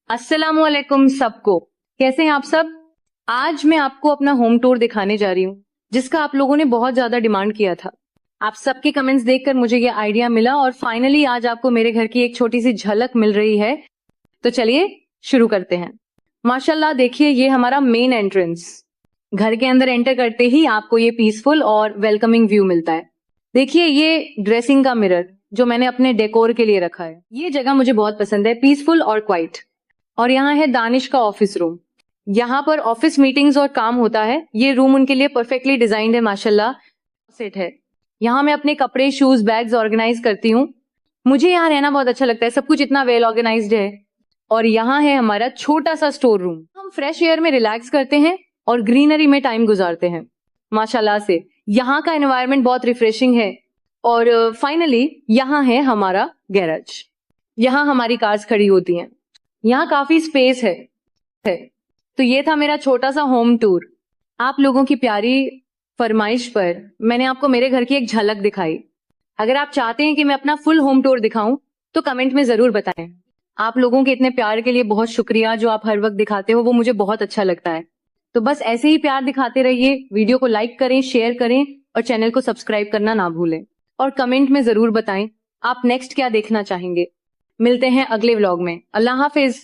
अस्सलामुअलैकुम सबको। कैसे हैं आप सब। आज मैं आपको अपना होम टूर दिखाने जा रही हूँ जिसका आप लोगों ने बहुत ज्यादा डिमांड किया था। आप सबके कमेंट्स देखकर मुझे ये आइडिया मिला और फाइनली आज आपको मेरे घर की एक छोटी सी झलक मिल रही है। तो चलिए शुरू करते हैं। माशाल्लाह देखिए, ये हमारा मेन एंट्रेंस। घर के अंदर एंटर करते ही आपको ये पीसफुल और वेलकमिंग व्यू मिलता है। देखिए ये ड्रेसिंग का मिरर जो मैंने अपने डेकोर के लिए रखा है। ये जगह मुझे बहुत पसंद है, पीसफुल और क्वाइट। और यहाँ है दानिश का ऑफिस रूम। यहाँ पर ऑफिस मीटिंग्स और काम होता है। ये रूम उनके लिए परफेक्टली डिजाइंड है माशाल्लाह। सेट है। यहाँ मैं अपने कपड़े, शूज, बैग्स ऑर्गेनाइज करती हूँ। मुझे यहाँ रहना बहुत अच्छा लगता है, सब कुछ इतना वेल ऑर्गेनाइज्ड है। और यहाँ है हमारा छोटा सा स्टोर रूम। हम फ्रेश एयर में रिलैक्स करते हैं और ग्रीनरी में टाइम गुजारते हैं माशाल्लाह से। यहाँ का एनवायरनमेंट बहुत रिफ्रेशिंग है। और फाइनली यहाँ है हमारा गैराज। यहाँ हमारी कार्स खड़ी होती हैं। यहाँ काफी स्पेस है। तो ये था मेरा छोटा सा होम टूर। आप लोगों की प्यारी फरमाइश पर मैंने आपको मेरे घर की एक झलक दिखाई। अगर आप चाहते हैं कि मैं अपना फुल होम टूर दिखाऊं तो कमेंट में जरूर बताएं। आप लोगों के इतने प्यार के लिए बहुत शुक्रिया, जो आप हर वक्त दिखाते हो वो मुझे बहुत अच्छा लगता है। तो बस ऐसे ही प्यार दिखाते रहिए। वीडियो को लाइक करें, शेयर करें और चैनल को सब्सक्राइब करना ना भूलें। और कमेंट में जरूर बताएं आप नेक्स्ट क्या देखना चाहेंगे। मिलते हैं अगले व्लॉग में। अल्लाह हाफिज।